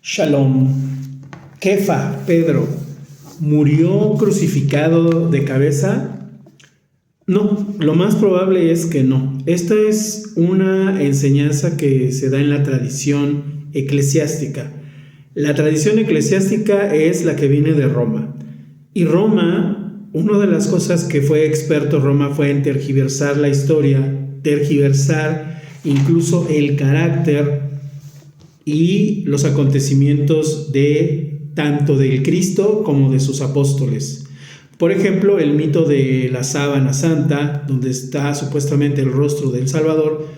Shalom. Kefa, Pedro, ¿murió crucificado de cabeza? No, lo más probable es que no. Esta es una enseñanza que se da en la tradición eclesiástica. La tradición eclesiástica es la que viene de Roma. Y Roma, una de las cosas que fue experto Roma fue en tergiversar la historia, tergiversar incluso el carácter y los acontecimientos de tanto del Cristo como de sus apóstoles. Por ejemplo, el mito de la sábana santa, donde está supuestamente el rostro del Salvador,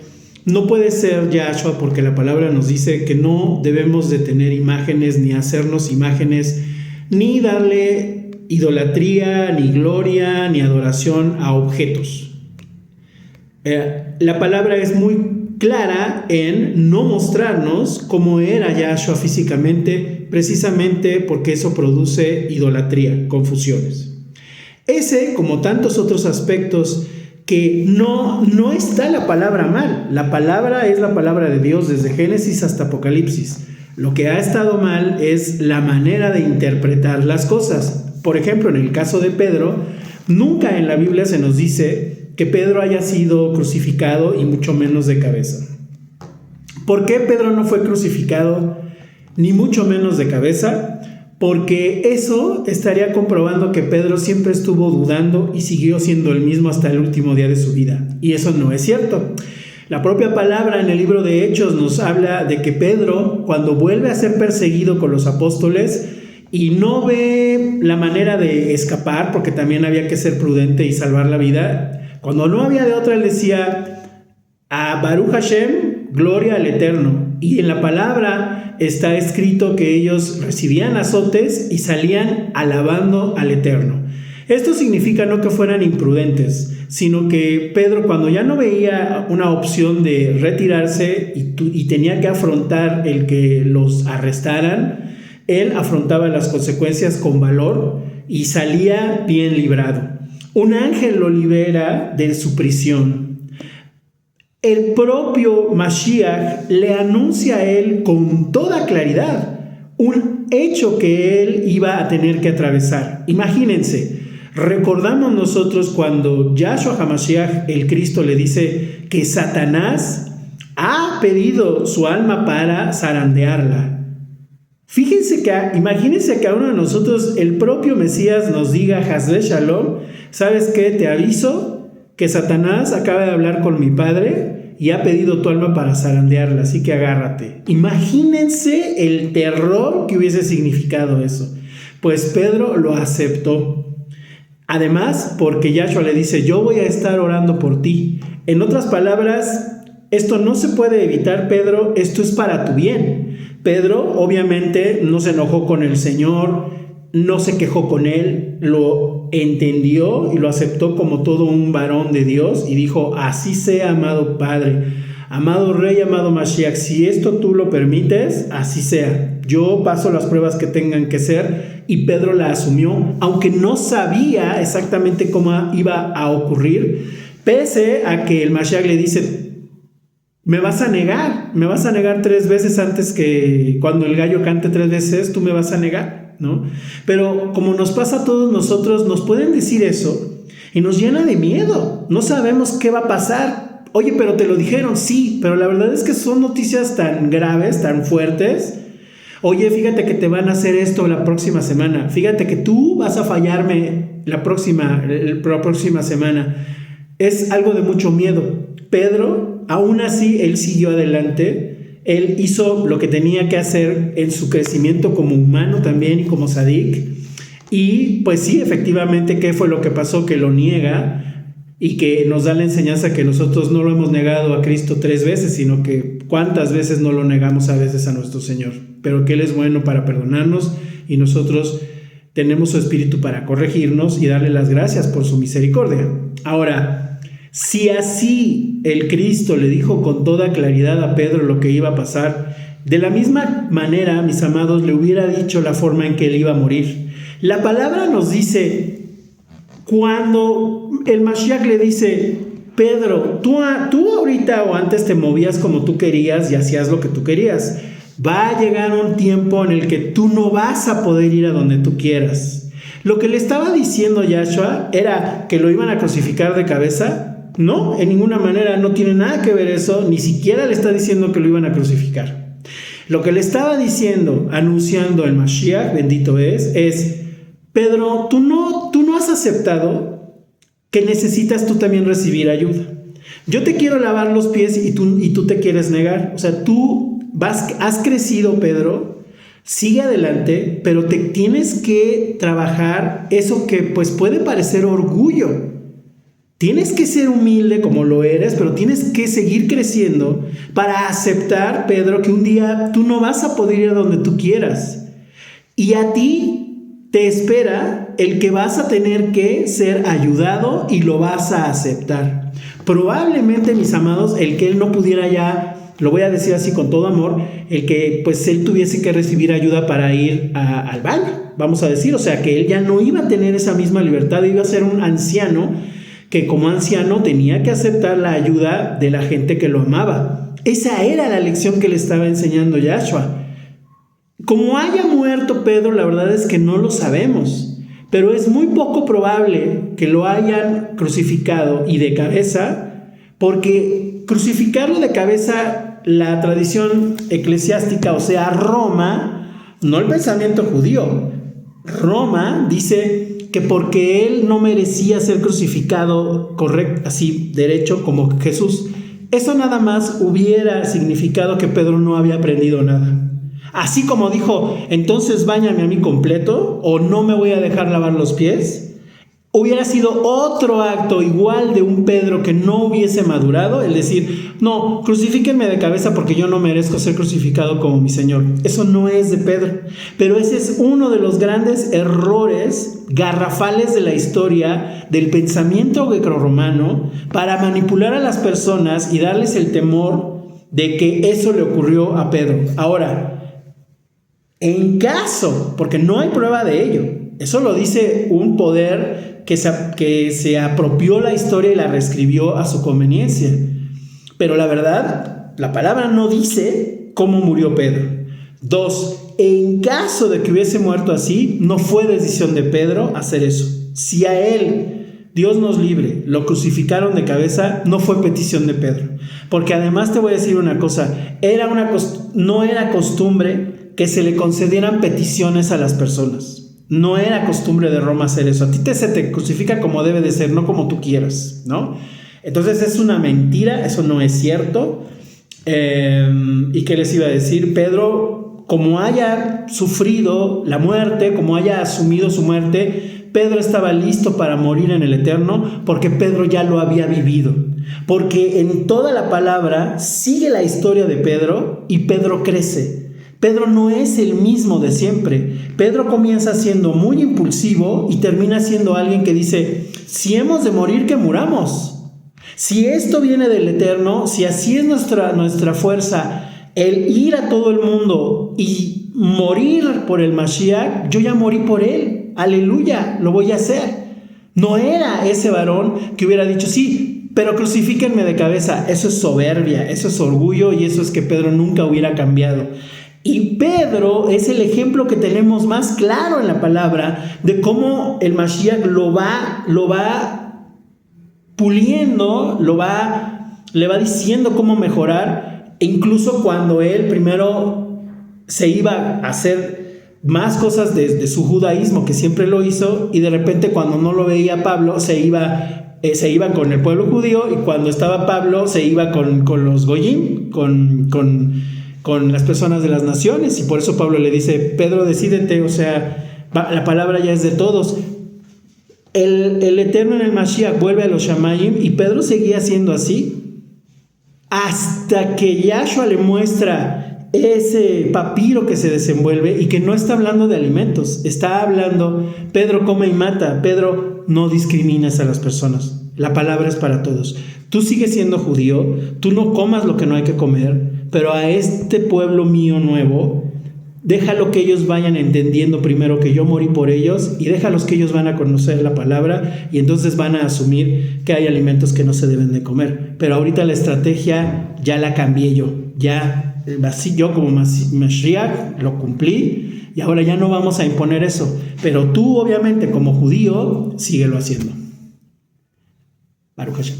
no puede ser Yahshua porque la palabra nos dice que no debemos de tener imágenes, ni hacernos imágenes, ni darle idolatría, ni gloria, ni adoración a objetos. La palabra es muy clara en no mostrarnos cómo era Yahshua físicamente, precisamente porque eso produce idolatría, confusiones. Ese, como tantos otros aspectos que no está la palabra mal. La palabra es la palabra de Dios desde Génesis hasta Apocalipsis. Lo que ha estado mal es la manera de interpretar las cosas. Por ejemplo, en el caso de Pedro, nunca en la Biblia se nos dice que Pedro haya sido crucificado y mucho menos de cabeza. ¿Por qué Pedro no fue crucificado ni mucho menos de cabeza? Porque eso estaría comprobando que Pedro siempre estuvo dudando y siguió siendo el mismo hasta el último día de su vida. Y eso no es cierto. La propia palabra en el libro de Hechos nos habla de que Pedro, cuando vuelve a ser perseguido con los apóstoles y no ve la manera de escapar, porque también había que ser prudente y salvar la vida, cuando no había de otra, él decía a Baruch Hashem, gloria al Eterno. Y en la palabra está escrito que ellos recibían azotes y salían alabando al Eterno. Esto significa no que fueran imprudentes, sino que Pedro, cuando ya no veía una opción de retirarse y tenía que afrontar el que los arrestaran, él afrontaba las consecuencias con valor y salía bien librado. Un ángel lo libera de su prisión. El propio Mashiach le anuncia a él con toda claridad un hecho que él iba a tener que atravesar. Imagínense, recordamos nosotros cuando Yahshua HaMashiach, el Cristo, le dice que Satanás ha pedido su alma para zarandearla. Imagínense que a uno de nosotros el propio Mesías nos diga, Hasbe Shalom, ¿sabes qué? Te aviso que Satanás acaba de hablar con mi padre y ha pedido tu alma para zarandearla, así que agárrate. Imagínense el terror que hubiese significado eso. Pues Pedro lo aceptó. Además, porque Yahshua le dice, yo voy a estar orando por ti. En otras palabras, esto no se puede evitar, Pedro, esto es para tu bien. Pedro obviamente no se enojó con el Señor, no se quejó con él, lo entendió y lo aceptó como todo un varón de Dios y dijo, así sea, amado Padre, amado Rey, amado Mashiach, si esto tú lo permites, así sea. Yo paso las pruebas que tengan que ser y Pedro la asumió, aunque no sabía exactamente cómo iba a ocurrir, pese a que el Mashiach le dice, me vas a negar 3 veces antes que cuando el gallo cante 3 veces, tú me vas a negar, ¿no? Pero como nos pasa a todos nosotros, nos pueden decir eso y nos llena de miedo. No sabemos qué va a pasar. Oye, pero te lo dijeron, sí, pero la verdad es que son noticias tan graves, tan fuertes. Oye, fíjate que te van a hacer esto la próxima semana. Fíjate que tú vas a fallarme la próxima semana. Es algo de mucho miedo. Pedro, aún así, él siguió adelante. Él hizo lo que tenía que hacer en su crecimiento como humano también y como tzadik. Y pues sí, efectivamente, ¿qué fue lo que pasó? Que lo niega y que nos da la enseñanza que nosotros no lo hemos negado a Cristo 3 veces, sino que cuántas veces no lo negamos a veces a nuestro Señor. Pero que Él es bueno para perdonarnos y nosotros tenemos su espíritu para corregirnos y darle las gracias por su misericordia. Ahora, si así el Cristo le dijo con toda claridad a Pedro lo que iba a pasar, de la misma manera, mis amados, le hubiera dicho la forma en que él iba a morir. La palabra nos dice, cuando el Mashiach le dice, Pedro, tú ahorita o antes te movías como tú querías y hacías lo que tú querías, Va a llegar un tiempo en el que tú no vas a poder ir a donde tú quieras. Lo que le estaba diciendo Yahshua era que lo iban a crucificar de cabeza. No, en ninguna manera, no tiene nada que ver eso, ni siquiera le está diciendo que lo iban a crucificar. Lo que le estaba diciendo, anunciando el Mashiach, bendito es, Pedro, tú no has aceptado que necesitas tú también recibir ayuda. Yo te quiero lavar los pies y tú te quieres negar. O sea, has crecido, Pedro, sigue adelante, pero te tienes que trabajar eso que pues puede parecer orgullo. Tienes que ser humilde como lo eres, pero tienes que seguir creciendo para aceptar, Pedro, que un día tú no vas a poder ir a donde tú quieras. Y a ti te espera el que vas a tener que ser ayudado y lo vas a aceptar. Probablemente, mis amados, el que él no pudiera ya, lo voy a decir así con todo amor, el que pues él tuviese que recibir ayuda para ir al baño, vamos a decir. O sea, que él ya no iba a tener esa misma libertad, iba a ser un anciano que como anciano tenía que aceptar la ayuda de la gente que lo amaba. Esa era la lección que le estaba enseñando Yahshua. Como haya muerto Pedro, la verdad es que no lo sabemos, pero es muy poco probable que lo hayan crucificado y de cabeza, porque crucificarlo de cabeza, la tradición eclesiástica, o sea, Roma, no el pensamiento judío, Roma dice que porque él no merecía ser crucificado correcto, así derecho como Jesús, eso nada más hubiera significado que Pedro no había aprendido nada. Así como dijo, entonces báñame a mí completo o no me voy a dejar lavar los pies, hubiera sido otro acto igual de un Pedro que no hubiese madurado, el decir, no, crucifíquenme de cabeza porque yo no merezco ser crucificado como mi Señor. Eso no es de Pedro, pero ese es uno de los grandes errores garrafales de la historia del pensamiento grecorromano para manipular a las personas y darles el temor de que eso le ocurrió a Pedro. Ahora, en caso, porque no hay prueba de ello, eso lo dice un poder que se apropió la historia y la reescribió a su conveniencia. Pero la verdad, la palabra no dice cómo murió Pedro. 2, en caso de que hubiese muerto así, no fue decisión de Pedro hacer eso. Si a él, Dios nos libre, lo crucificaron de cabeza, no fue petición de Pedro. Porque además te voy a decir una cosa, no era costumbre que se le concedieran peticiones a las personas. No era costumbre de Roma hacer eso. A ti se te crucifica como debe de ser, no como tú quieras, ¿no? Entonces es una mentira, eso no es cierto. ¿Y qué les iba a decir? Pedro, como haya sufrido la muerte, como haya asumido su muerte, Pedro estaba listo para morir en el eterno porque Pedro ya lo había vivido. Porque en toda la palabra sigue la historia de Pedro y Pedro crece. Pedro no es el mismo de siempre. Pedro comienza siendo muy impulsivo y termina siendo alguien que dice, si hemos de morir, que muramos. Si esto viene del Eterno, si así es nuestra fuerza, el ir a todo el mundo y morir por el Mashiach, yo ya morí por él. Aleluya, lo voy a hacer. No era ese varón que hubiera dicho, sí, pero crucifíquenme de cabeza. Eso es soberbia, eso es orgullo y eso es que Pedro nunca hubiera cambiado. Y Pedro es el ejemplo que tenemos más claro en la palabra de cómo el Mashiach lo va puliendo, le va diciendo cómo mejorar, e incluso cuando él primero se iba a hacer más cosas de su judaísmo, que siempre lo hizo, y de repente cuando no lo veía Pablo se iba con el pueblo judío, y cuando estaba Pablo se iba con los goyim, con las personas de las naciones, y por eso Pablo le dice, Pedro, decídete, o sea, la palabra ya es de todos. El Eterno en el Mashiach vuelve a los Shamayim y Pedro seguía siendo así hasta que Yahshua le muestra ese papiro que se desenvuelve y que no está hablando de alimentos, está hablando, Pedro come y mata, Pedro no discriminas a las personas, la palabra es para todos. Tú sigues siendo judío, tú no comas lo que no hay que comer, pero a este pueblo mío nuevo Déjalo que ellos vayan entendiendo primero que yo morí por ellos y déjalos que ellos van a conocer la palabra y entonces van a asumir que hay alimentos que no se deben de comer. Pero ahorita la estrategia ya la cambié yo. Ya, así yo como Mashiach lo cumplí y ahora ya no vamos a imponer eso. Pero tú obviamente como judío síguelo haciendo. Baruch Hashem.